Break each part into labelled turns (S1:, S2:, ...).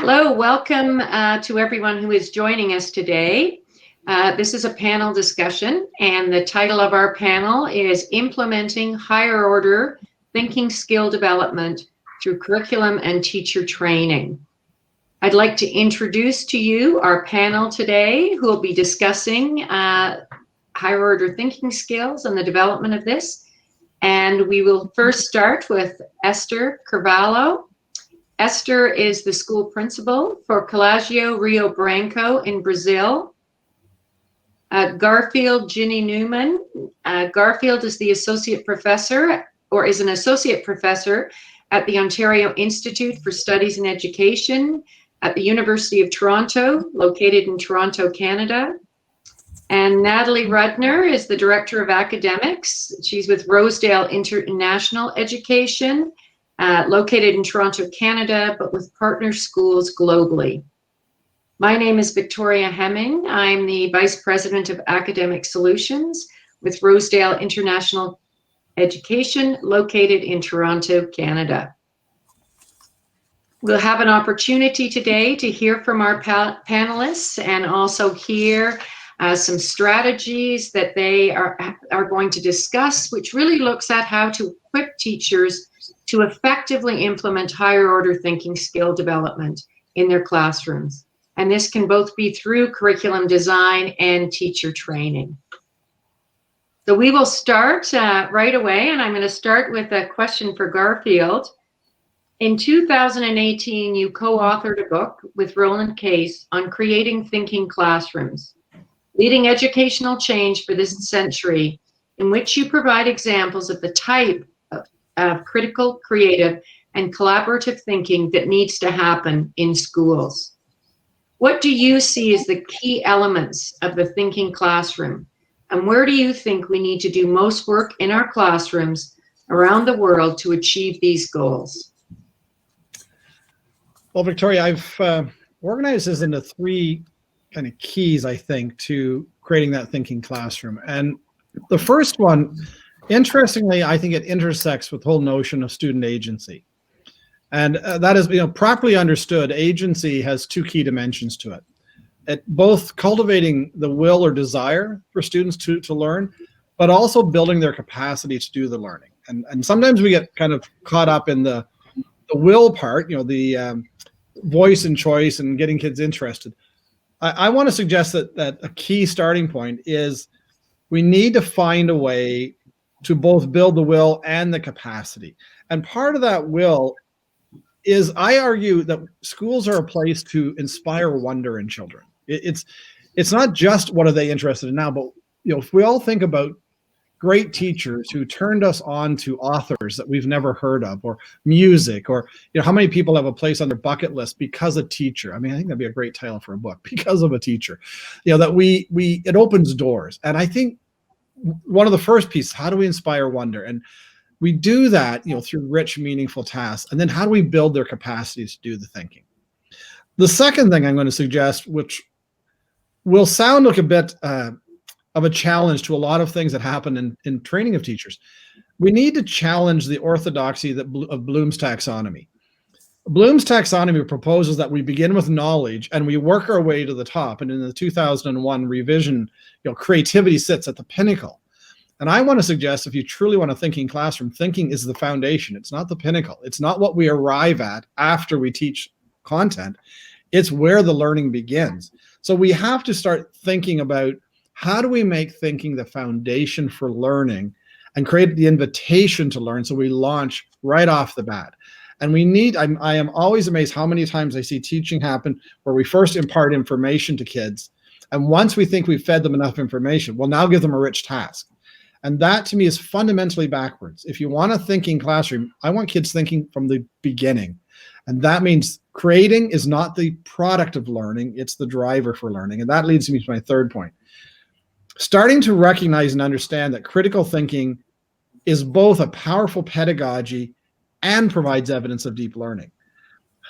S1: Hello, welcome to everyone who is joining us today. This is a panel discussion, and the title of our panel is Implementing Higher Order Thinking Skill Development Through Curriculum and Teacher Training. I'd like to introduce to you our panel today, who will be discussing higher order thinking skills and the development of this. And we will first start with Esther Carvalho. Esther is the school principal for Colégio Rio Branco in Brazil. Garfield Ginny Newman. Garfield is the associate professor, or is an associate professor at the Ontario Institute for Studies in Education at the University of Toronto, located in Toronto, Canada. And Natalie Rudner is the director of academics. She's with Rosedale International Education, located in Toronto, Canada, but with partner schools globally. My name is Victoria Hemming. I'm the Vice President of Academic Solutions with Rosedale International Education, located in Toronto, Canada. We'll have an opportunity today to hear from our panelists and also hear some strategies that they are going to discuss, which really looks at how to equip teachers to effectively implement higher order thinking skill development in their classrooms. And this can both be through curriculum design and teacher training. So we will start right away, and I'm going to start with a question for Garfield. In 2018, you co-authored a book with Roland Case on creating thinking classrooms, leading educational change for this century, in which you provide examples of the type of critical, creative, and collaborative thinking that needs to happen in schools. What do you see as the key elements of the thinking classroom? And where do you think we need to do most work in our classrooms around the world to achieve these goals?
S2: Well, Victoria, I've organized this into three kind of keys, I think, to creating that thinking classroom. And the first one, interestingly, I think it intersects with the whole notion of student agency. And that is, properly understood, agency has two key dimensions to it. Both cultivating the will or desire for students to learn, but also building their capacity to do the learning. And sometimes we get kind of caught up in the will part, the voice and choice and getting kids interested. I want to suggest that a key starting point is we need to find a way to both build the will and the capacity. And part of that will is, I argue, that schools are a place to inspire wonder in children. It's not just what are they interested in now, but if we all think about great teachers who turned us on to authors that we've never heard of, or music, or how many people have a place on their bucket list because of teacher. I mean, I think that'd be a great title for a book, because of a teacher. That it opens doors. And I think one of the first pieces, how do we inspire wonder? And we do that through rich, meaningful tasks. And then how do we build their capacities to do the thinking? The second thing I'm going to suggest, which will sound like a bit of a challenge to a lot of things that happen in training of teachers, we need to challenge the orthodoxy of Bloom's taxonomy. Bloom's taxonomy proposes that we begin with knowledge and we work our way to the top. And in the 2001 revision, creativity sits at the pinnacle. And I want to suggest, if you truly want a thinking classroom, thinking is the foundation. It's not the pinnacle. It's not what we arrive at after we teach content. It's where the learning begins. So we have to start thinking about, how do we make thinking the foundation for learning and create the invitation to learn, so we launch right off the bat? And I am always amazed how many times I see teaching happen where we first impart information to kids, and once we think we've fed them enough information, we'll now give them a rich task. And that, to me, is fundamentally backwards. If you want a thinking classroom, I want kids thinking from the beginning. And that means creating is not the product of learning, it's the driver for learning. And that leads me to my third point. Starting to recognize and understand that critical thinking is both a powerful pedagogy and provides evidence of deep learning.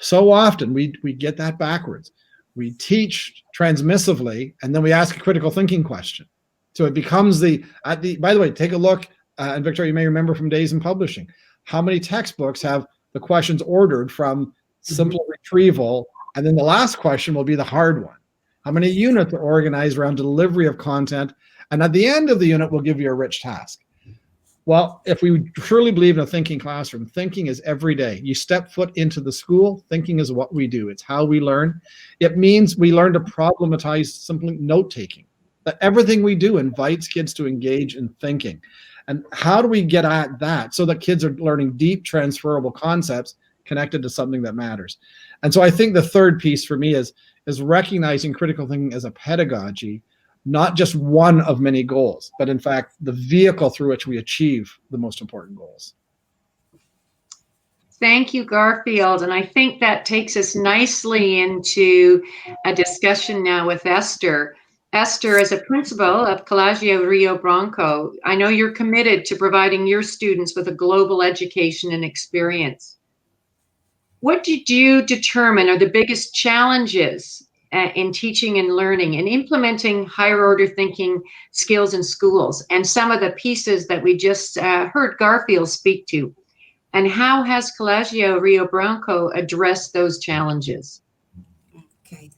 S2: So often we get that backwards. We teach transmissively, and then we ask a critical thinking question. So it becomes by the way, take a look, and Victoria, you may remember from days in publishing, how many textbooks have the questions ordered from simple retrieval And then the last question will be the hard one. How many units are organized around delivery of content? And at the end of the unit, we'll give you a rich task. Well, if we truly believe in a thinking classroom, thinking is every day. You step foot into the school, thinking is what we do. It's how we learn. It means we learn to problematize simply note-taking. That everything we do invites kids to engage in thinking. And how do we get at that so that kids are learning deep transferable concepts connected to something that matters? And so I think the third piece for me is recognizing critical thinking as a pedagogy, not just one of many goals, but in fact, the vehicle through which we achieve the most important goals.
S1: Thank you, Garfield. And I think that takes us nicely into a discussion now with Esther. Esther, as a principal of Colegio Rio Branco, I know you're committed to providing your students with a global education and experience. What did you determine are the biggest challenges in teaching and learning and implementing higher order thinking skills in schools, and some of the pieces that we just heard Garfield speak to? And how has Colegio Rio Branco addressed those challenges?
S3: Okay.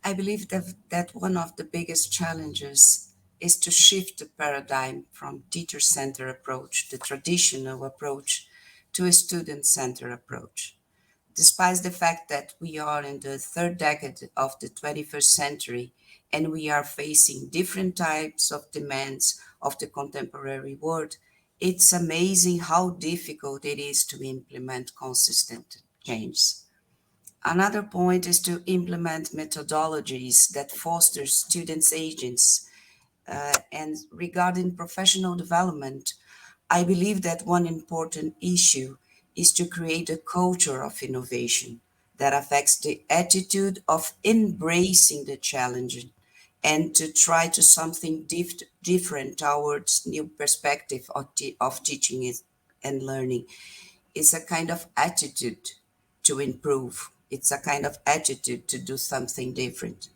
S3: I believe that one of the biggest challenges is to shift the paradigm from teacher-centered approach, the traditional approach, to a student-centered approach. Despite the fact that we are in the third decade of the 21st century and we are facing different types of demands of the contemporary world, it's amazing how difficult it is to implement consistent change. Another point is to implement methodologies that foster students' agents. And regarding professional development, I believe that one important issue is to create a culture of innovation that affects the attitude of embracing the challenge and to try to something different towards new perspective of teaching and learning. It's a kind of attitude to improve. It's a kind of attitude to do something different.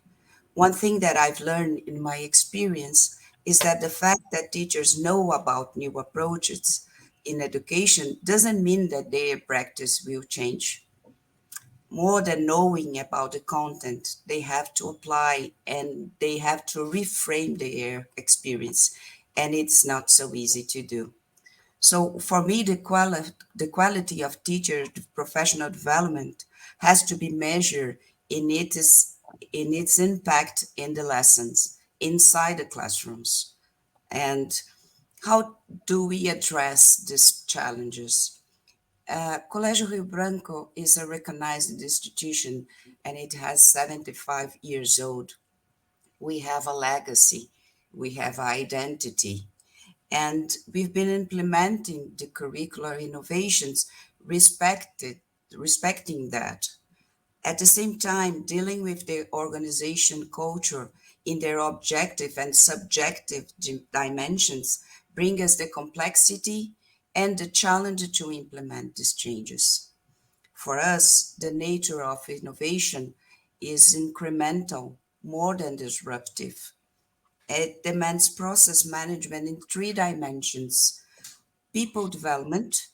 S3: One thing that I've learned in my experience is that the fact that teachers know about new approaches in education doesn't mean that their practice will change. More than knowing about the content, they have to apply and they have to reframe their experience. And it's not so easy to do. So for me, the quality of teacher professional development has to be measured in its impact in the lessons inside the classrooms. And how do we address these challenges? Colegio Rio Branco is a recognized institution and it has 75 years old. We have a legacy, we have identity, and we've been implementing the curricular innovations respecting that. At the same time, dealing with the organization culture in their objective and subjective dimensions bring us the complexity and the challenge to implement these changes. For us, the nature of innovation is incremental more than disruptive. It demands process management in three dimensions: people development,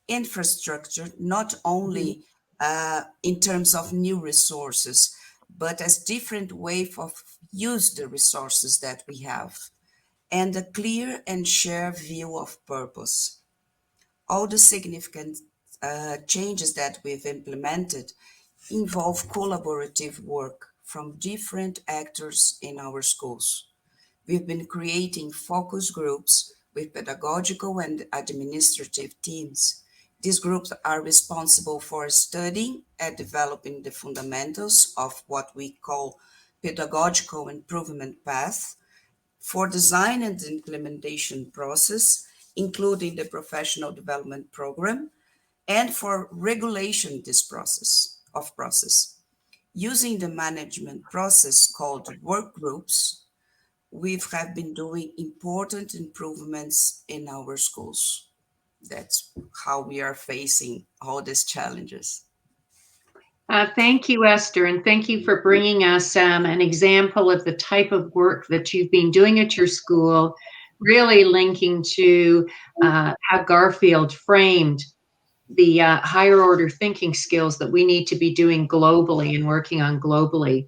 S3: infrastructure, not only in terms of new resources, but as different way of use the resources that we have, and a clear and shared view of purpose. All the significant changes that we've implemented involve collaborative work from different actors in our schools. We've been creating focus groups with pedagogical and administrative teams. These groups are responsible for studying and developing the fundamentals of what we call pedagogical improvement path, for design and implementation process, including the professional development program, and for regulation this process. Using the management process called work groups, we have been doing important improvements in our schools. That's how we are facing all these challenges.
S1: Thank you, Esther, and thank you for bringing us an example of the type of work that you've been doing at your school, really linking to how Garfield framed the higher order thinking skills that we need to be doing globally and working on globally.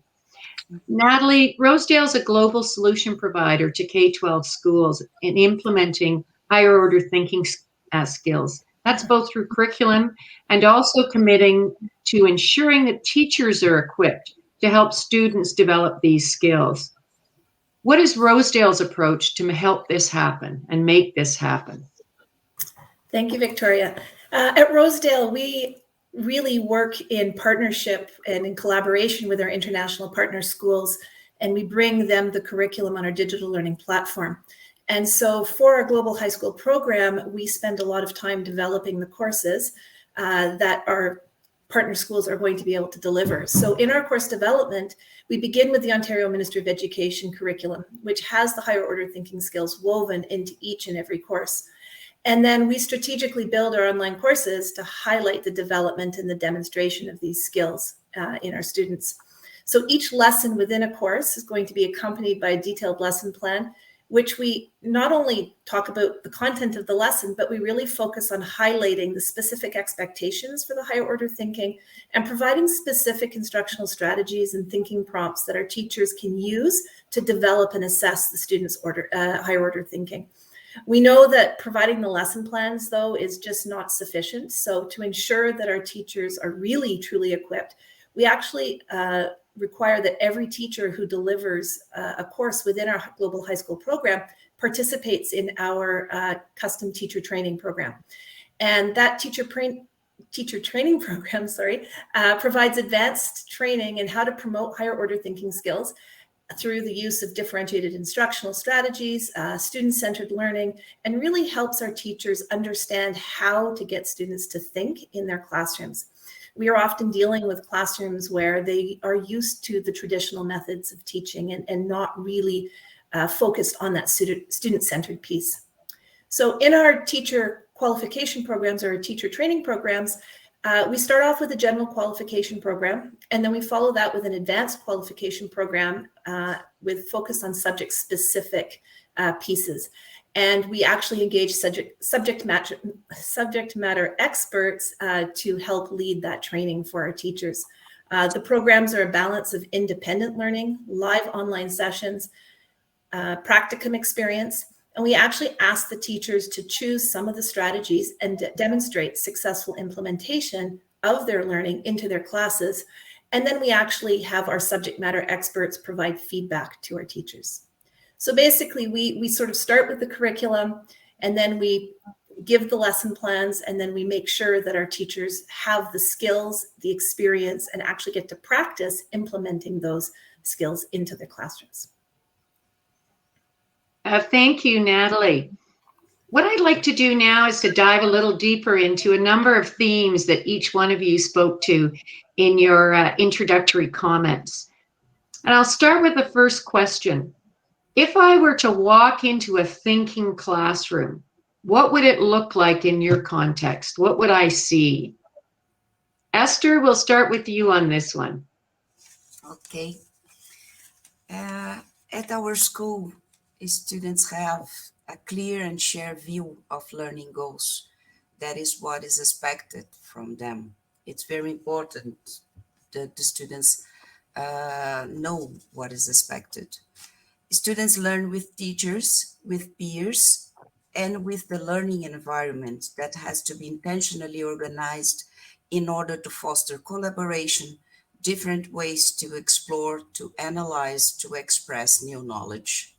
S1: Natalie, Rosedale is a global solution provider to K-12 schools in implementing higher order thinking skills. That's both through curriculum and also committing to ensuring that teachers are equipped to help students develop these skills. What is Rosedale's approach to help this happen and make this happen?
S4: Thank you, Victoria. At Rosedale, we really work in partnership and in collaboration with our international partner schools, and we bring them the curriculum on our digital learning platform. And so for our global high school program, we spend a lot of time developing the courses that our partner schools are going to be able to deliver. So in our course development, we begin with the Ontario Ministry of Education curriculum, which has the higher order thinking skills woven into each and every course. And then we strategically build our online courses to highlight the development and the demonstration of these skills in our students. So each lesson within a course is going to be accompanied by a detailed lesson plan, which we not only talk about the content of the lesson, but we really focus on highlighting the specific expectations for the higher order thinking and providing specific instructional strategies and thinking prompts that our teachers can use to develop and assess the students' higher order thinking. We know that providing the lesson plans, though, is just not sufficient. So to ensure that our teachers are really, truly equipped, we actually require that every teacher who delivers a course within our global high school program participates in our custom teacher training program. And that teacher training program, provides advanced training in how to promote higher order thinking skills through the use of differentiated instructional strategies, student-centered learning, and really helps our teachers understand how to get students to think in their classrooms. We are often dealing with classrooms where they are used to the traditional methods of teaching and not really focused on that student-centered piece. So in our teacher qualification programs or our teacher training programs, we start off with a general qualification program, and then we follow that with an advanced qualification program with focus on subject-specific pieces. And we actually engage subject matter experts to help lead that training for our teachers. The programs are a balance of independent learning, live online sessions, practicum experience, and we actually ask the teachers to choose some of the strategies and demonstrate successful implementation of their learning into their classes. And then we actually have our subject matter experts provide feedback to our teachers. So basically, we sort of start with the curriculum, and then we give the lesson plans, and then we make sure that our teachers have the skills, the experience, and actually get to practice implementing those skills into their classrooms.
S1: Thank you, Natalie. What I'd like to do now is to dive a little deeper into a number of themes that each one of you spoke to in your introductory comments. And I'll start with the first question. If I were to walk into a thinking classroom, what would it look like in your context? What would I see? Esther, we'll start with you on this one.
S3: Okay. At our school, students have a clear and shared view of learning goals. That is what is expected from them. It's very important that the students know what is expected. Students learn with teachers, with peers, and with the learning environment that has to be intentionally organized in order to foster collaboration, different ways to explore, to analyze, to express new knowledge.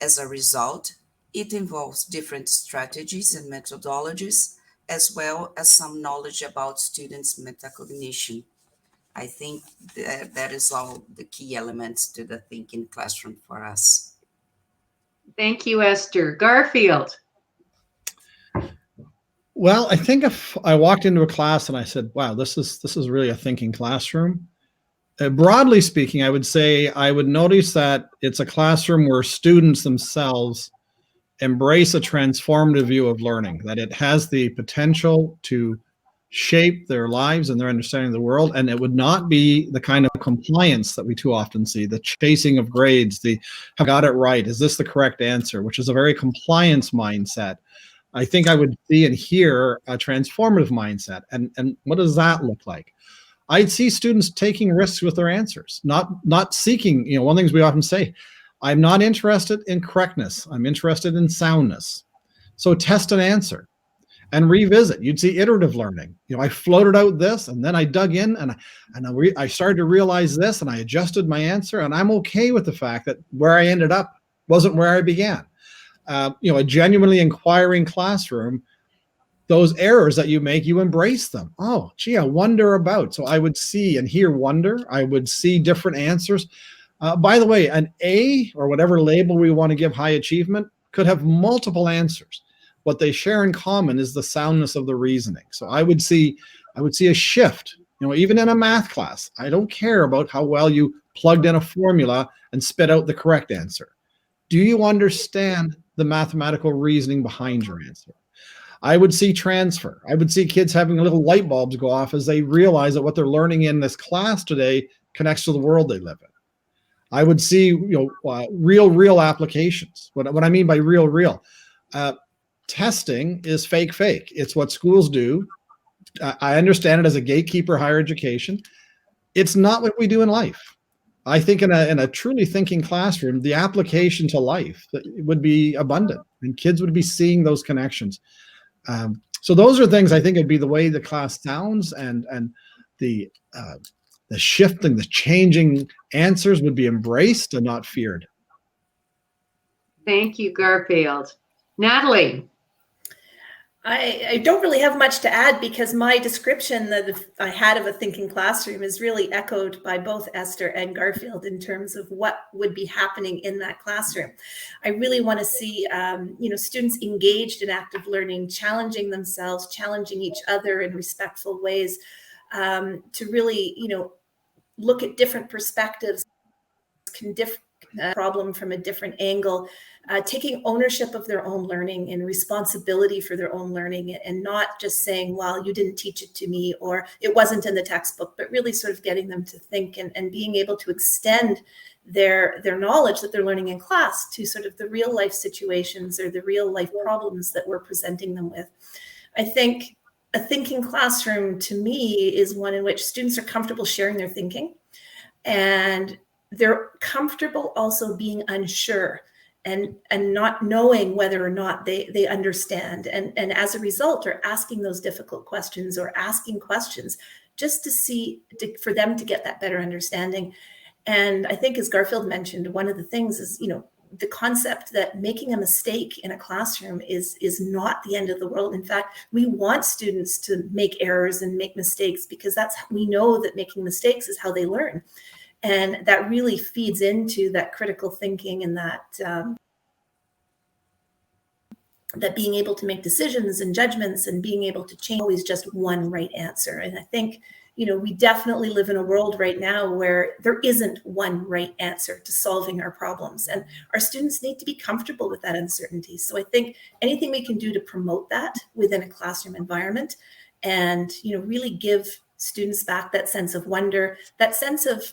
S3: As a result, it involves different strategies and methodologies, as well as some knowledge about students' metacognition. I think that is all the key elements to the thinking classroom for us.
S1: Thank you, Esther. Garfield.
S2: Well, I think if I walked into a class and I said, wow, this is really a thinking classroom. Broadly speaking, I would say I would notice that it's a classroom where students themselves embrace a transformative view of learning, that it has the potential to shape their lives and their understanding of the world. And it would not be the kind of compliance that we too often see, the chasing of grades, the have got it right, is this the correct answer, which is a very compliance mindset. I think I would see and hear a transformative mindset. And what does that look like? I'd see students taking risks with their answers, not seeking, one of the things we often say, I'm not interested in correctness. I'm interested in soundness. So test an answer and revisit. You'd see iterative learning. I floated out this, and then I dug in, and I started to realize this, and I adjusted my answer, and I'm okay with the fact that where I ended up wasn't where I began. A genuinely inquiring classroom, those errors that you make, you embrace them. Oh, gee, I wonder about. So I would see and hear wonder. I would see different answers. By the way, an A, or whatever label we want to give high achievement, could have multiple answers. What they share in common is the soundness of the reasoning. So I would see a shift. Even in a math class, I don't care about how well you plugged in a formula and spit out the correct answer. Do you understand the mathematical reasoning behind your answer? I would see transfer. I would see kids having little light bulbs go off as they realize that what they're learning in this class today connects to the world they live in. I would see, real applications. What I mean by real, testing is fake. It's what schools do. I understand it as a gatekeeper higher education. It's not what we do in life. I think in a truly thinking classroom, the application to life would be abundant, and kids would be seeing those connections. So those are things I think would be the way the class sounds, and the shifting, the changing answers would be embraced and not feared.
S1: Thank you, Garfield. Natalie.
S4: I don't really have much to add, because my description that I had of a thinking classroom is really echoed by both Esther and Garfield in terms of what would be happening in that classroom. I really want to see, students engaged in active learning, challenging themselves, challenging each other in respectful ways, to really, look at different perspectives, problem from a different angle, taking ownership of their own learning and responsibility for their own learning, and not just saying, well, you didn't teach it to me, or it wasn't in the textbook, but really sort of getting them to think and being able to extend their knowledge that they're learning in class to sort of the real life situations or the real life problems that we're presenting them with. I think a thinking classroom to me is one in which students are comfortable sharing their thinking, and they're comfortable also being unsure and not knowing whether or not they understand. And as a result, are asking those difficult questions or asking questions just for them to get that better understanding. And I think, as Garfield mentioned, one of the things is, the concept that making a mistake in a classroom is not the end of the world. In fact, we want students to make errors and make mistakes, because we know that making mistakes is how they learn. And that really feeds into that critical thinking, and that being able to make decisions and judgments and being able to change always just one right answer. And I think, we definitely live in a world right now where there isn't one right answer to solving our problems. And our students need to be comfortable with that uncertainty. So I think anything we can do to promote that within a classroom environment, and, really give students back that sense of wonder, that sense of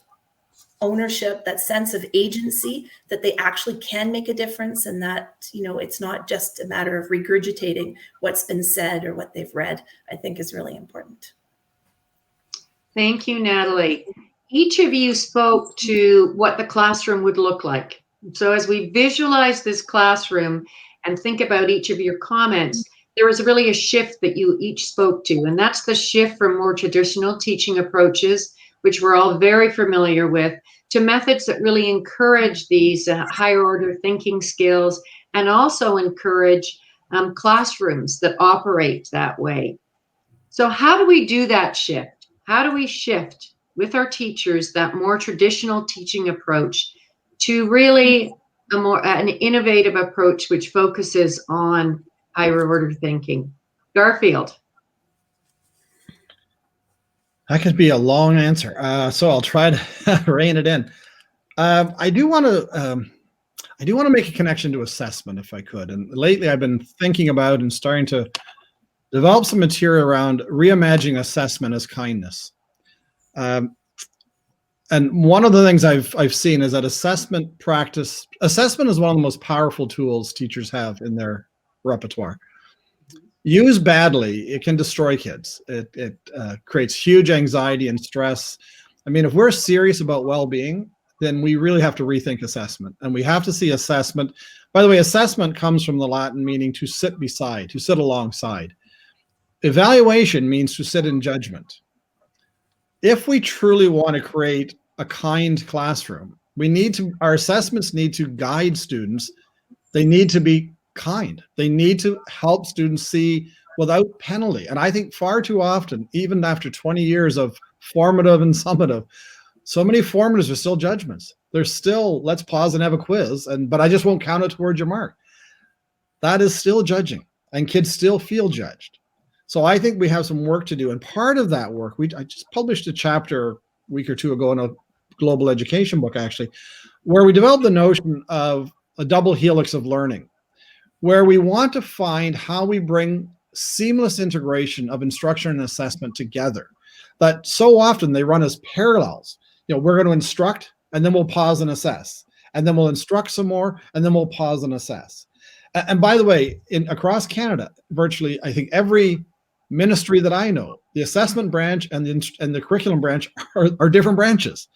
S4: ownership, that sense of agency, that they actually can make a difference, and that, it's not just a matter of regurgitating what's been said or what they've read, I think is really important.
S1: Thank you, Natalie. Each of you spoke to what the classroom would look like. So as we visualize this classroom and think about each of your comments, there was really a shift that you each spoke to, and that's the shift from more traditional teaching approaches, which we're all very familiar with, to methods that really encourage these higher order thinking skills, and also encourage classrooms that operate that way. So how do we do that shift? How do we shift with our teachers that more traditional teaching approach to really an innovative approach which focuses on higher order thinking? Garfield.
S2: That could be a long answer, so I'll try to rein it in. I do want to make a connection to assessment, if I could. And lately, I've been thinking about and starting to develop some material around reimagining assessment as kindness. And one of the things I've seen is that assessment is one of the most powerful tools teachers have in their repertoire. Used badly, it can destroy kids. It creates huge anxiety and stress. I mean, if we're serious about well-being, then we really have to rethink assessment. And we have to see assessment. By the way, assessment comes from the Latin meaning to sit beside, to sit alongside. Evaluation means to sit in judgment. If we truly want to create a kind classroom, our assessments need to guide students. They need to be kind. They need to help students see without penalty. And I think far too often, even after 20 years of formative and summative, so many formatives are still judgments. They're still, let's pause and have a quiz, but I just won't count it towards your mark. That is still judging, and kids still feel judged. So I think we have some work to do. And part of that work, I just published a chapter a week or two ago in a global education book, actually, where we developed the notion of a double helix of learning, where we want to find how we bring seamless integration of instruction and assessment together. That so often they run as parallels. We're going to instruct, and then we'll pause and assess. And then we'll instruct some more, and then we'll pause and assess. And by the way, across Canada, virtually, I think every ministry that I know, the assessment branch and the curriculum branch are different branches.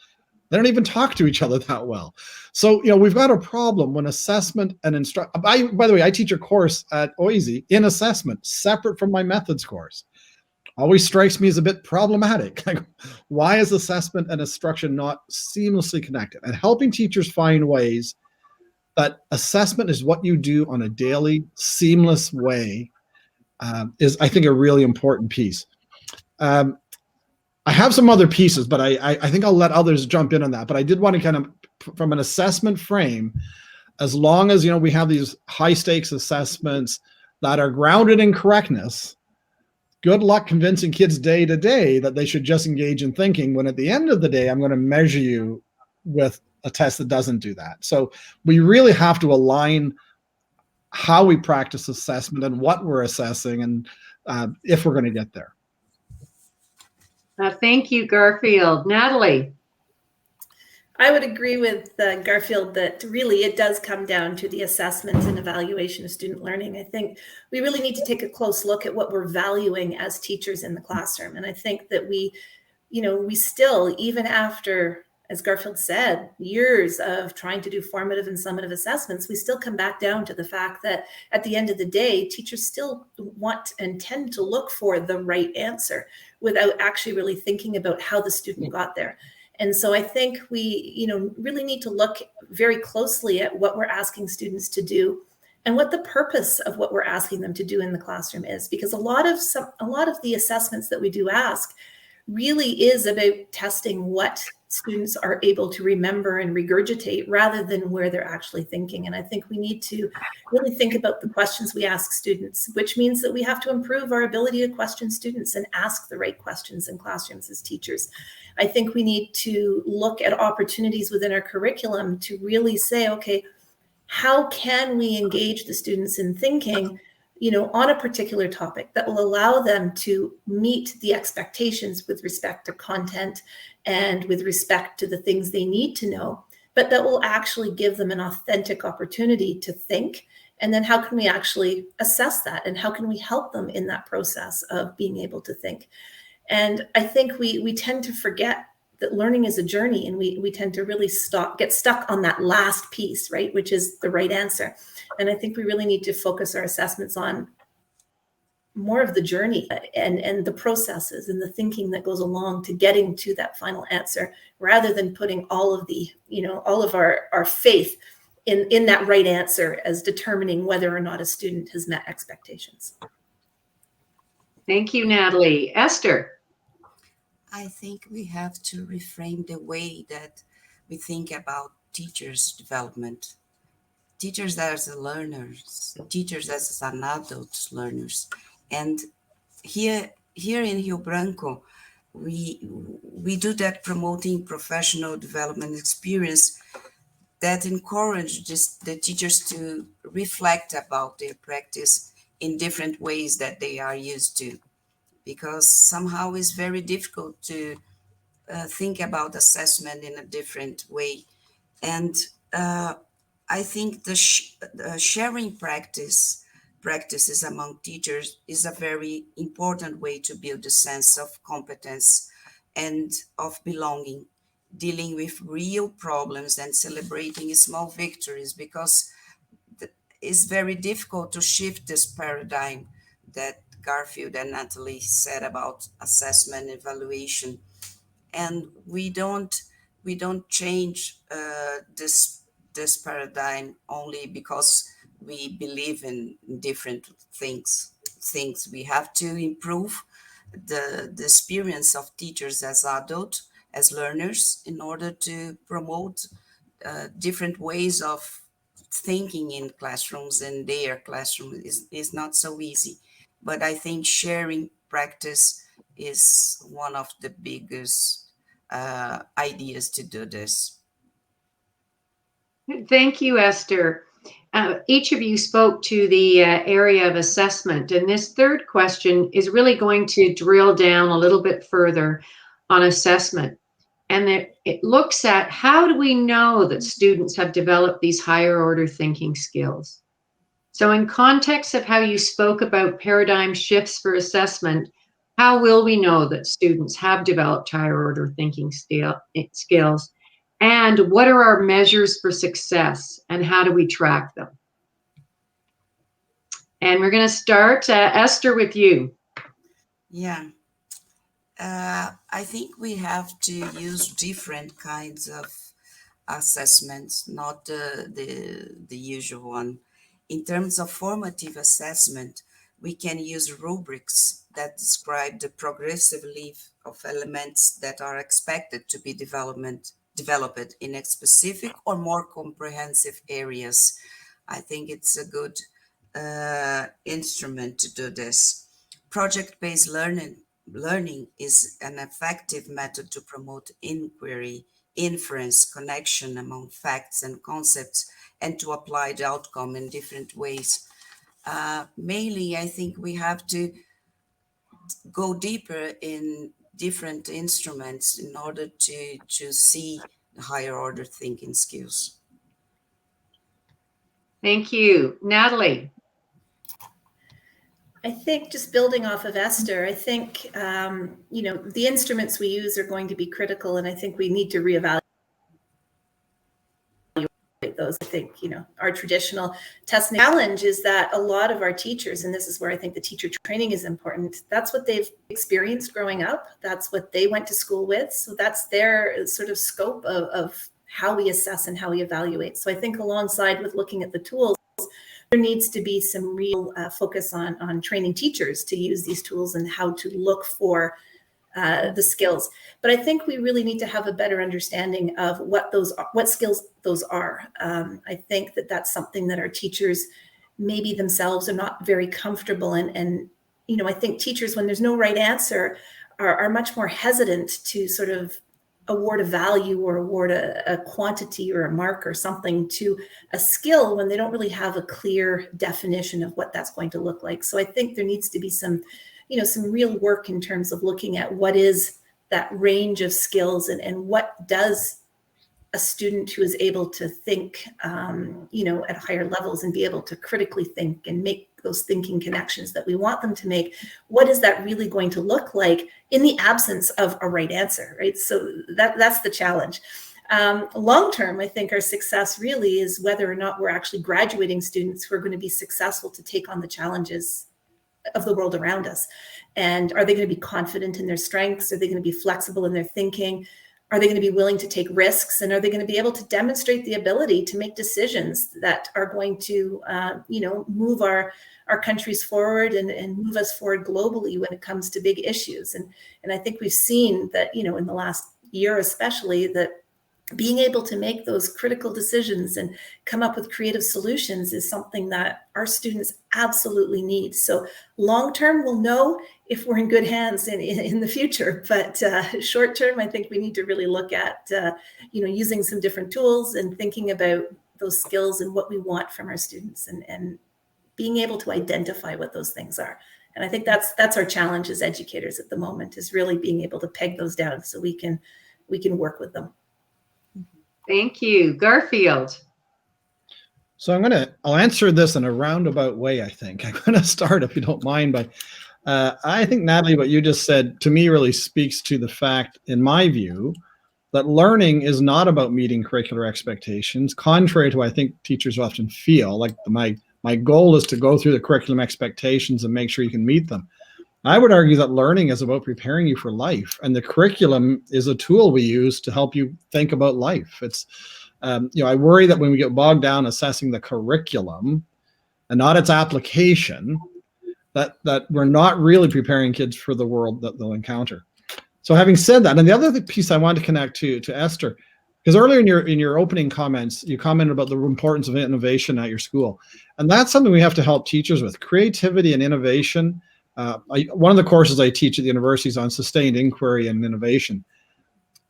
S2: They don't even talk to each other that well. So, we've got a problem when assessment and by the way, I teach a course at OISE in assessment, separate from my methods course. Always strikes me as a bit problematic. Like, why is assessment and instruction not seamlessly connected? And helping teachers find ways that assessment is what you do on a daily, seamless way is, I think, a really important piece. I have some other pieces, but I think I'll let others jump in on that. But I did want to kind of, from an assessment frame, as long as, we have these high stakes assessments that are grounded in correctness, good luck convincing kids day to day that they should just engage in thinking, when at the end of the day, I'm going to measure you with a test that doesn't do that. So we really have to align how we practice assessment and what we're assessing, and if we're going to get there.
S1: Thank you, Garfield. Natalie?
S4: I would agree with Garfield that really it does come down to the assessment and evaluation of student learning. I think we really need to take a close look at what we're valuing as teachers in the classroom. And I think that we still, even after, as Garfield said, years of trying to do formative and summative assessments, we still come back down to the fact that at the end of the day, teachers still want and tend to look for the right answer without actually really thinking about how the student got there. And so I think we, really need to look very closely at what we're asking students to do and what the purpose of what we're asking them to do in the classroom is, because a lot of the assessments that we do ask really is about testing what students are able to remember and regurgitate rather than where they're actually thinking. And I think we need to really think about the questions we ask students, which means that we have to improve our ability to question students and ask the right questions in classrooms as teachers. I think we need to look at opportunities within our curriculum to really say, okay, how can we engage the students in thinking, on a particular topic that will allow them to meet the expectations with respect to content and with respect to the things they need to know, but that will actually give them an authentic opportunity to think. And then how can we actually assess that? And how can we help them in that process of being able to think? And I think we tend to forget that learning is a journey, and we tend to really get stuck on that last piece, right, which is the right answer. And I think we really need to focus our assessments on more of the journey and the processes and the thinking that goes along to getting to that final answer, rather than putting all of our faith in that right answer as determining whether or not a student has met expectations.
S1: Thank you, Natalie. Esther?
S3: I think we have to reframe the way that we think about teachers' development. Teachers as learners, teachers as an adult learners. And here in Rio Branco, we do that, promoting professional development experience that encourage the teachers to reflect about their practice in different ways that they are used to, because somehow it's very difficult to think about assessment in a different way. And I think the sharing practice practices among teachers is a very important way to build a sense of competence and of belonging, dealing with real problems and celebrating small victories, because it's very difficult to shift this paradigm that Garfield and Natalie said about assessment evaluation. And we don't change this paradigm only because we believe in different things. We have to improve the experience of teachers as adults, as learners, in order to promote different ways of thinking in classrooms, and their classroom is not so easy. But I think sharing practice is one of the biggest ideas to do this.
S1: Thank you, Esther. Each of you spoke to the area of assessment, and this third question is really going to drill down a little bit further on assessment. And it looks at, how do we know that students have developed these higher order thinking skills? So in context of how you spoke about paradigm shifts for assessment, how will we know that students have developed higher order thinking skills? And what are our measures for success, and how do we track them? And we're going to start, Esther, with you.
S3: Yeah. I think we have to use different kinds of assessments, not the usual one. In terms of formative assessment, we can use rubrics that describe the progressive leaf of elements that are expected to be developed in a specific or more comprehensive areas. I think it's a good instrument to do this. Project-based learning is an effective method to promote inquiry, inference, connection among facts and concepts, and to apply the outcome in different ways. Mainly, I think we have to go deeper in different instruments in order to see the higher order thinking skills.
S1: Thank you. Natalie.
S4: I think, just building off of Esther, I think, the instruments we use are going to be critical, and I think we need to reevaluate those. I think, our traditional testing challenge is that a lot of our teachers, and this is where I think the teacher training is important, that's what they've experienced growing up. That's what they went to school with. So that's their sort of scope of how we assess and how we evaluate. So I think alongside with looking at the tools, there needs to be some real focus on training teachers to use these tools and how to look for the skills. But I think we really need to have a better understanding of what skills those are. I think that that's something that our teachers maybe themselves are not very comfortable in. And I think teachers, when there's no right answer, are much more hesitant to sort of award a value or award a quantity or a mark or something to a skill when they don't really have a clear definition of what that's going to look like. So I think there needs to be some real work in terms of looking at what is that range of skills and what does a student who is able to think, at higher levels and be able to critically think and make those thinking connections that we want them to make, what is that really going to look like in the absence of a right answer, right? So that's the challenge. Long term, I think our success really is whether or not we're actually graduating students who are going to be successful to take on the challenges of the world around us. And are they going to be confident in their strengths? Are they going to be flexible in their thinking? Are they going to be willing to take risks? And are they going to be able to demonstrate the ability to make decisions that are going to, move our countries forward and move us forward globally when it comes to big issues? And I think we've seen that, in the last year especially, that being able to make those critical decisions and come up with creative solutions is something that our students absolutely need. So long term, we'll know if we're in good hands in the future. But short term, I think we need to really look at, using some different tools and thinking about those skills and what we want from our students and being able to identify what those things are. And I think that's our challenge as educators at the moment, is really being able to peg those down so we can work with them.
S1: Thank you. Garfield.
S2: So I'll answer this in a roundabout way, I think. I'm going to start, if you don't mind, by I think, Natalie, what you just said to me really speaks to the fact, in my view, that learning is not about meeting curricular expectations, contrary to what I think teachers often feel. Like my goal is to go through the curriculum expectations and make sure you can meet them. I would argue that learning is about preparing you for life, and the curriculum is a tool we use to help you think about life. It's, I worry that when we get bogged down assessing the curriculum and not its application, that we're not really preparing kids for the world that they'll encounter. So having said that, and the other piece I want to connect to Esther, because earlier in your opening comments, you commented about the importance of innovation at your school. And that's something we have to help teachers with. Creativity and innovation. One of the courses I teach at the university is on sustained inquiry and innovation.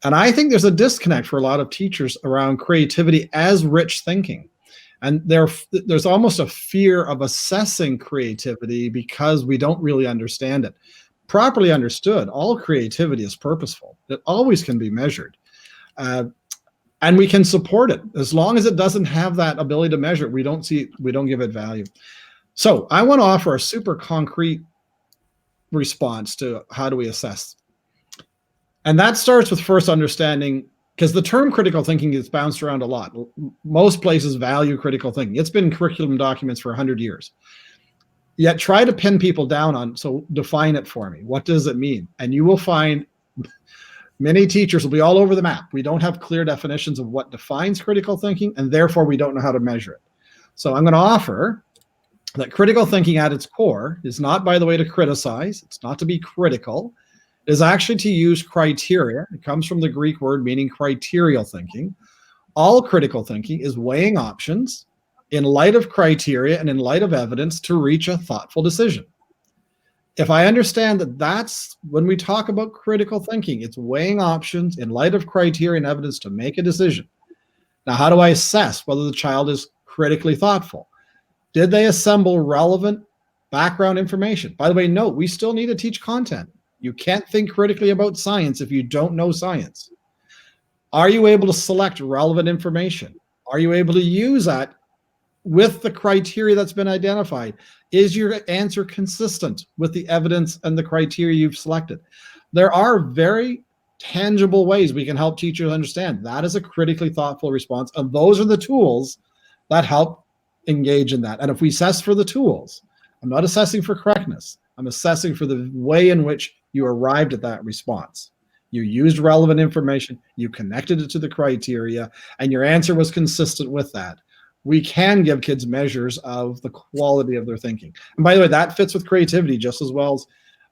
S2: And I think there's a disconnect for a lot of teachers around creativity as rich thinking. And there's almost a fear of assessing creativity because we don't really understand it. Properly understood, all creativity is purposeful. It always can be measured. And we can support it. As long as it doesn't have that ability to measure it, we don't give it value. So I want to offer a super concrete response to how do we assess. And that starts with first understanding, because the term critical thinking gets bounced around a lot. Most places value critical thinking. It's been in curriculum documents for 100 years. Yet try to pin people down on, so define it for me. What does it mean? And you will find many teachers will be all over the map. We don't have clear definitions of what defines critical thinking, and therefore we don't know how to measure it. So I'm going to offer that critical thinking at its core is not, by the way, to criticize. It's not to be critical. It is actually to use criteria. It comes from the Greek word meaning criterial thinking. All critical thinking is weighing options in light of criteria and in light of evidence to reach a thoughtful decision. If I understand that that's when we talk about critical thinking, it's weighing options in light of criteria and evidence to make a decision. Now, how do I assess whether the child is critically thoughtful? Did they assemble relevant background information? By the way, no, we still need to teach content. You can't think critically about science if you don't know science. Are you able to select relevant information? Are you able to use that with the criteria that's been identified? Is your answer consistent with the evidence and the criteria you've selected? There are very tangible ways we can help teachers understand that is a critically thoughtful response, and those are the tools that help engage in that. And if we assess for the tools, I'm not assessing for correctness. I'm assessing for the way in which you arrived at that response. You used relevant information, you connected it to the criteria, and your answer was consistent with that. We can give kids measures of the quality of their thinking. And by the way, that fits with creativity just as well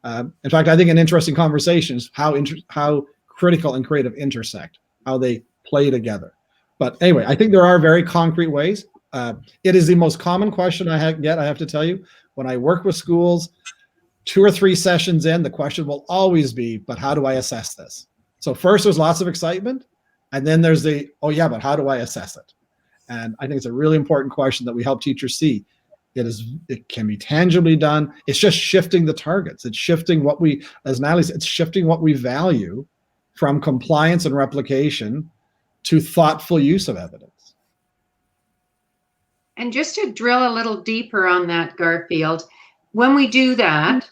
S2: as, in fact, I think an interesting conversation is how critical and creative intersect, how they play together. But anyway, I think there are very concrete ways. It is the most common question I get, I have to tell you. When I work with schools, 2 or 3 sessions in, the question will always be, but how do I assess this? So first there's lots of excitement, and then there's the, oh yeah, but how do I assess it? And I think it's a really important question that we help teachers see. It can be tangibly done. It's just shifting the targets. It's shifting what we, as Natalie said, it's shifting what we value from compliance and replication to thoughtful use of evidence.
S1: And just to drill a little deeper on that, Garfield, when we do that,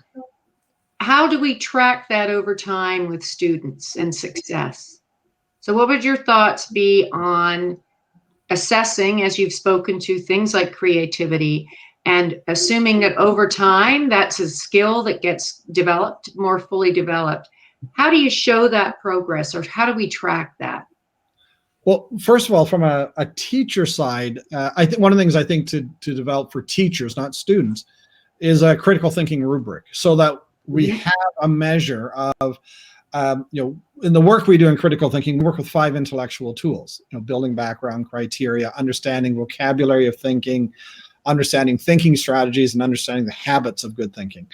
S1: how do we track that over time with students and success? So what would your thoughts be on assessing, as you've spoken to, things like creativity, and assuming that over time that's a skill that gets developed, more fully developed? How do you show that progress, or how do we track that?
S2: Well, first of all, from a teacher side, I think one of the things I think to develop for teachers, not students, is a critical thinking rubric, so that we have a measure of, in the work we do in critical thinking, we work with 5 intellectual tools, building background criteria, understanding vocabulary of thinking, understanding thinking strategies, and understanding the habits of good thinking.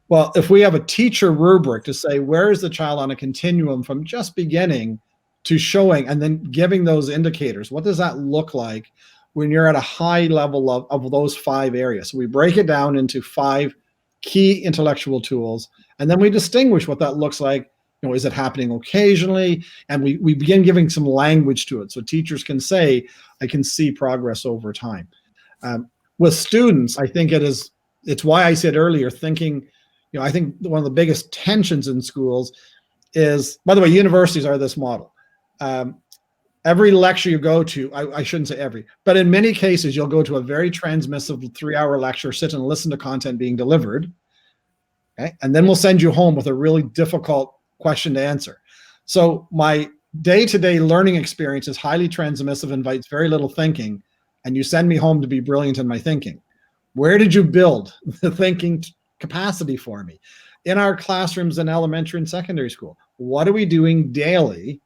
S2: Well, if we have a teacher rubric to say, where is the child on a continuum from just beginning to showing, and then giving those indicators, what does that look like when you're at a high level of those 5 areas? So we break it down into 5 key intellectual tools, and then we distinguish what that looks like Is it happening occasionally? And we begin giving some language to it so teachers can say, I can see progress over time. With students, I think it's why I said earlier, thinking, I think one of the biggest tensions in schools is, by the way, universities are this model. Every lecture you go to, I shouldn't say every, but in many cases, you'll go to a very transmissive 3-hour lecture, sit and listen to content being delivered. Okay? And then we'll send you home with a really difficult question to answer. So my day-to-day learning experience is highly transmissive, invites very little thinking, and you send me home to be brilliant in my thinking. Where did you build the thinking capacity for me? In our classrooms in elementary and secondary school, what are we doing daily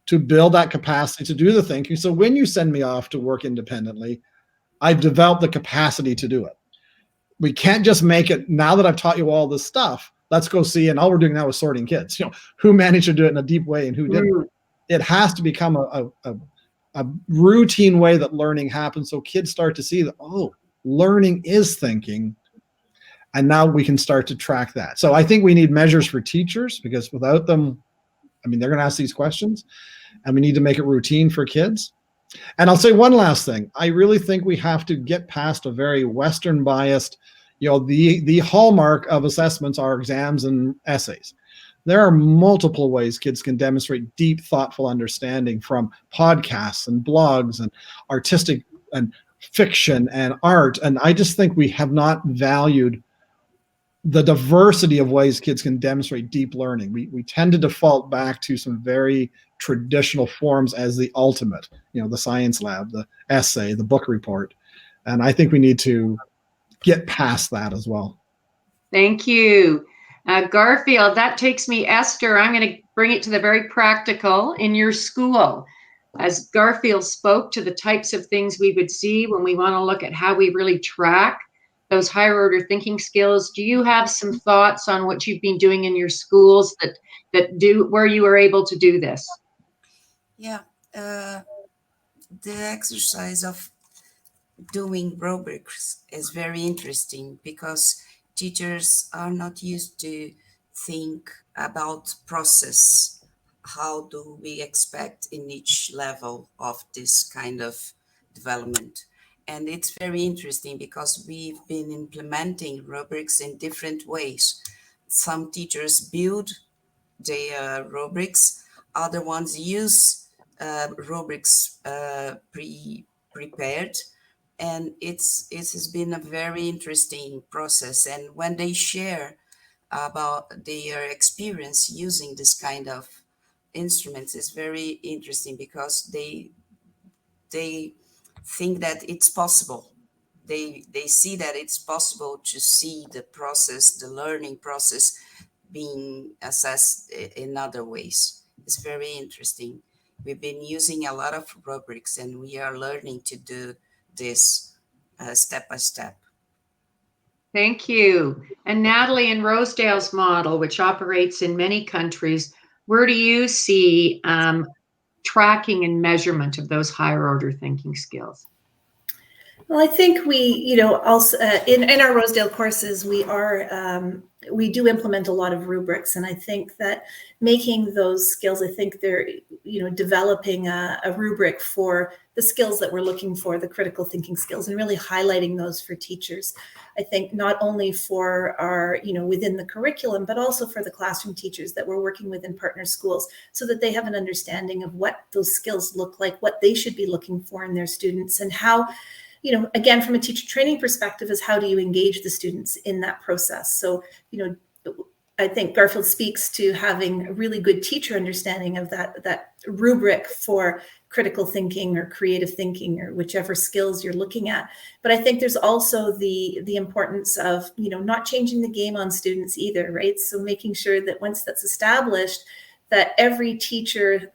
S2: to build that capacity to do the thinking? So when you send me off to work independently, I've developed the capacity to do it. We can't just make it, now that I've taught you all this stuff, let's go see, and all we're doing now is sorting kids, who managed to do it in a deep way and who didn't. It has to become a routine way that learning happens, so kids start to see that, learning is thinking, and now we can start to track that. So I think we need measures for teachers, because without them, they're going to ask these questions, and we need to make it routine for kids. And I'll say one last thing. I really think we have to get past a very Western biased, the hallmark of assessments are exams and essays. There are multiple ways kids can demonstrate deep, thoughtful understanding from podcasts and blogs and artistic and fiction and art. And I just think we have not valued the diversity of ways kids can demonstrate deep learning. We tend to default back to some very traditional forms as the ultimate, the science lab, the essay, the book report. And I think we need to get past that as well.
S1: Thank you. Garfield, that takes me, Esther, I'm going to bring it to the very practical in your school. As Garfield spoke to the types of things we would see when we want to look at how we really track those higher order thinking skills, do you have some thoughts on what you've been doing in your schools where you were able to do this?
S3: Yeah, the exercise of doing rubrics is very interesting because teachers are not used to think about process. How do we expect in each level of this kind of development? And it's very interesting because we've been implementing rubrics in different ways. Some teachers build their rubrics, other ones use rubrics prepared. And it has been a very interesting process. And when they share about their experience using this kind of instruments, it's very interesting because they think that it's possible. They see that it's possible to see the process, the learning process being assessed in other ways. It's very interesting. We've been using a lot of rubrics and we are learning to do this step by step.
S1: Thank you. And Natalie, in Rosedale's model, which operates in many countries, where do you see tracking and measurement of those higher order thinking skills?
S4: Well, I think we, also in our Rosedale courses, we do implement a lot of rubrics, and I think that making those skills, I think they're, developing a rubric for the skills that we're looking for, the critical thinking skills, and really highlighting those for teachers. I think not only for our, within the curriculum, but also for the classroom teachers that we're working with in partner schools, so that they have an understanding of what those skills look like, what they should be looking for in their students, and how, again, from a teacher training perspective, is how do you engage the students in that process? So, I think Garfield speaks to having a really good teacher understanding of that rubric for critical thinking or creative thinking or whichever skills you're looking at. But I think there's also the importance of, not changing the game on students either, right? So making sure that once that's established, that every teacher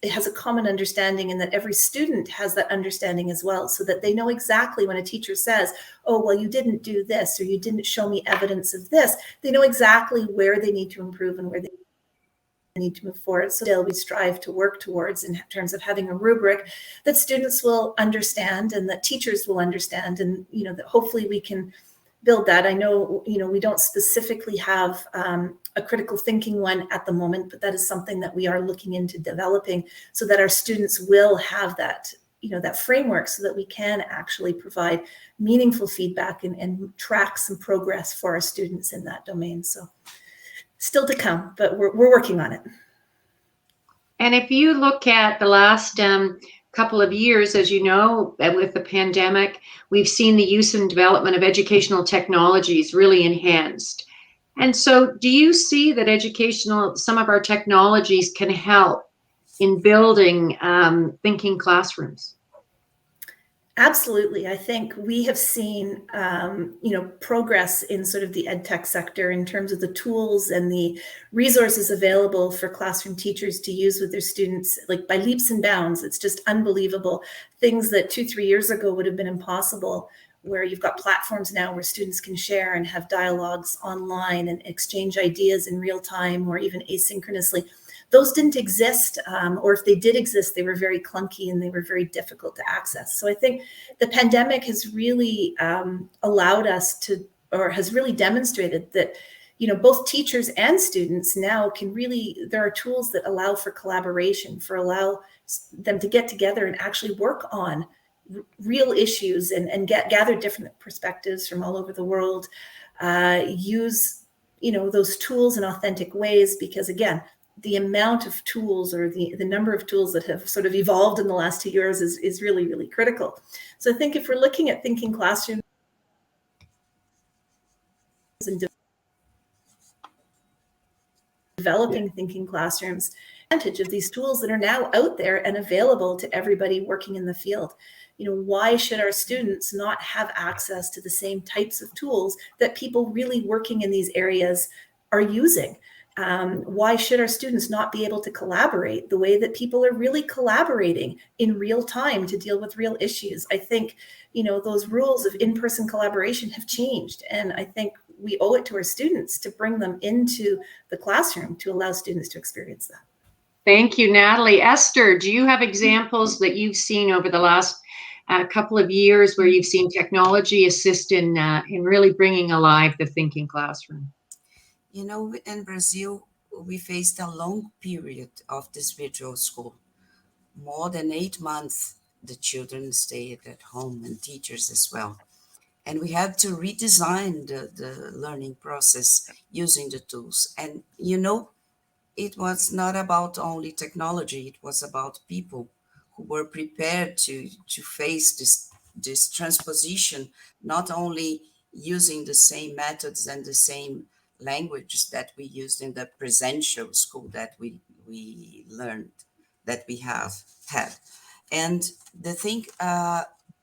S4: has a common understanding and that every student has that understanding as well, so that they know exactly when a teacher says, oh, well, you didn't do this, or you didn't show me evidence of this, they know exactly where they need to improve and where they need to move forward. So we strive to work towards in terms of having a rubric that students will understand and that teachers will understand, and that hopefully we can build that. I know, we don't specifically have a critical thinking one at the moment, but that is something that we are looking into developing so that our students will have that, that framework so that we can actually provide meaningful feedback and track some progress for our students in that domain. So still to come, but we're working on it.
S1: And if you look at the last couple of years, as you know, with the pandemic, we've seen the use and development of educational technologies really enhanced. And so do you see that some of our technologies can help in building thinking classrooms?
S4: Absolutely. I think we have seen, progress in sort of the ed tech sector in terms of the tools and the resources available for classroom teachers to use with their students, like by leaps and bounds. It's just unbelievable. Things that 2-3 years ago would have been impossible, where you've got platforms now where students can share and have dialogues online and exchange ideas in real time or even asynchronously. Those didn't exist, or if they did exist, they were very clunky and they were very difficult to access. So I think the pandemic has really allowed us to, or has really demonstrated that, both teachers and students now can really, there are tools that allow for collaboration, allow them to get together and actually work on real issues and gather different perspectives from all over the world, use, those tools in authentic ways, because again, the amount of tools or the number of tools that have sort of evolved in the last 2 years is really, really critical. So I think if we're looking at thinking classrooms and developing thinking classrooms, advantage of these tools that are now out there and available to everybody working in the field. Why should our students not have access to the same types of tools that people really working in these areas are using? Why should our students not be able to collaborate the way that people are really collaborating in real time to deal with real issues? I think, those rules of in-person collaboration have changed. And I think we owe it to our students to bring them into the classroom to allow students to experience that.
S1: Thank you, Natalie. Esther, do you have examples that you've seen over the last couple of years where you've seen technology assist in really bringing alive the thinking classroom?
S3: In Brazil, we faced a long period of this virtual school. More than 8 months, the children stayed at home and teachers as well. And we had to redesign the learning process using the tools. And, it was not about only technology, it was about people who were prepared to face this transposition, not only using the same methods and the same languages that we used in the presential school that we learned, that we have had. And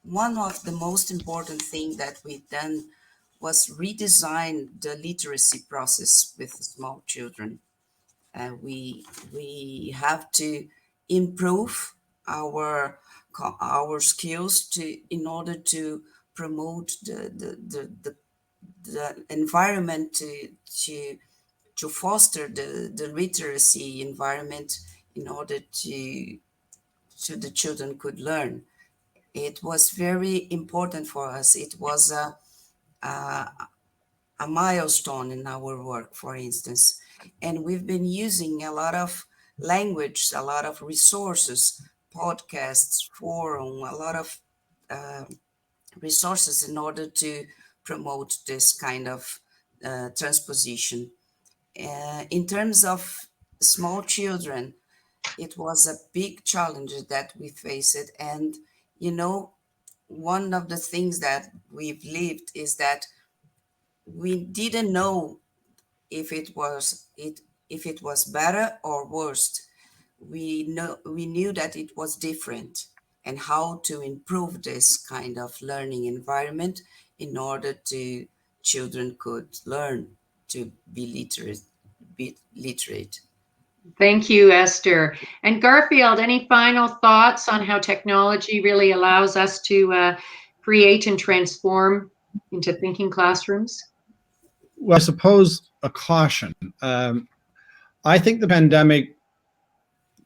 S3: one of the most important thing that we've done was redesign the literacy process with small children. We have to improve our skills in order to promote the environment to foster the literacy environment in order so the children could learn. It was very important for us. It was a milestone in our work, for instance. And we've been using a lot of language, a lot of resources, podcasts, forum, a lot of resources in order to promote this kind of transposition. In terms of small children, it was a big challenge that we faced. And, one of the things that we've lived is that we didn't know if it was better or worse. We knew that it was different and how to improve this kind of learning environment in order to children could learn to be literate.
S1: Thank you, Esther. And Garfield, any final thoughts on how technology really allows us to create and transform into thinking classrooms?
S2: Well, I suppose a caution. I think the pandemic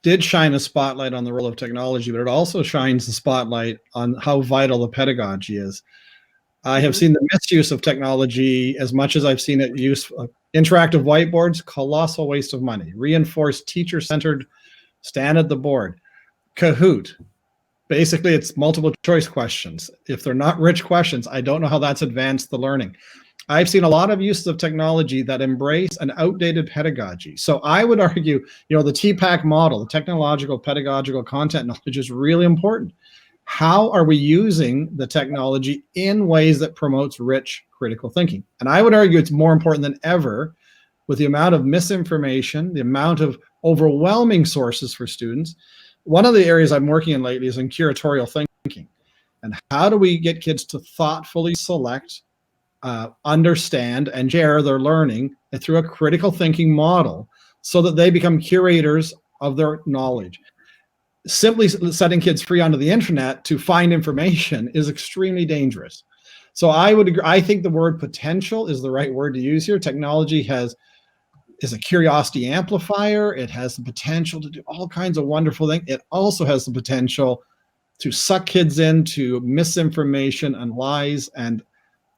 S2: did shine a spotlight on the role of technology, but it also shines the spotlight on how vital the pedagogy is. I have seen the misuse of technology as much as I've seen it used. Interactive whiteboards, colossal waste of money. Reinforced teacher-centered, stand at the board. Kahoot. Basically, it's multiple choice questions. If they're not rich questions, I don't know how that's advanced the learning. I've seen a lot of uses of technology that embrace an outdated pedagogy. So I would argue, the TPAC model, the technological pedagogical content knowledge, is really important. How are we using the technology in ways that promotes rich critical thinking? And I would argue it's more important than ever with the amount of misinformation, the amount of overwhelming sources for students. One of the areas I'm working in lately is in curatorial thinking. And how do we get kids to thoughtfully select, understand, and share their learning through a critical thinking model so that they become curators of their knowledge? Simply setting kids free onto the internet to find information is extremely dangerous. So I would agree. I think the word potential is the right word to use here. Technology is a curiosity amplifier. It has the potential to do all kinds of wonderful things. It also has the potential to suck kids into misinformation and lies. And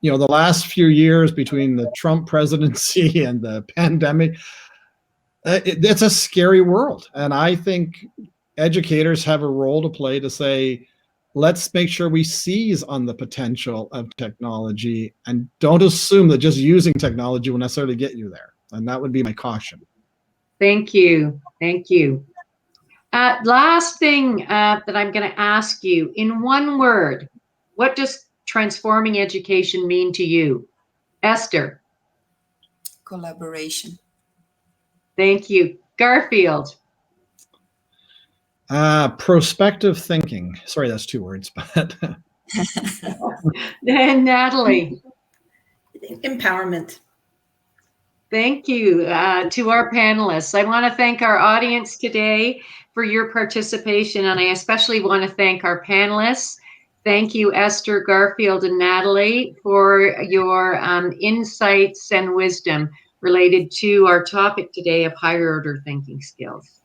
S2: the last few years between the Trump presidency and the pandemic, it's a scary world. And I think educators have a role to play to say, let's make sure we seize on the potential of technology and don't assume that just using technology will necessarily get you there. And that would be my caution.
S1: Thank you. Thank you. Last thing that I'm going to ask you, in one word, what does transforming education mean to you? Esther.
S3: Collaboration.
S1: Thank you. Garfield.
S2: Prospective thinking. Sorry, that's 2 words, but.
S1: And Natalie.
S4: Empowerment.
S1: Thank you to our panelists. I want to thank our audience today for your participation, and I especially want to thank our panelists. Thank you, Esther, Garfield, and Natalie, for your insights and wisdom related to our topic today of higher order thinking skills.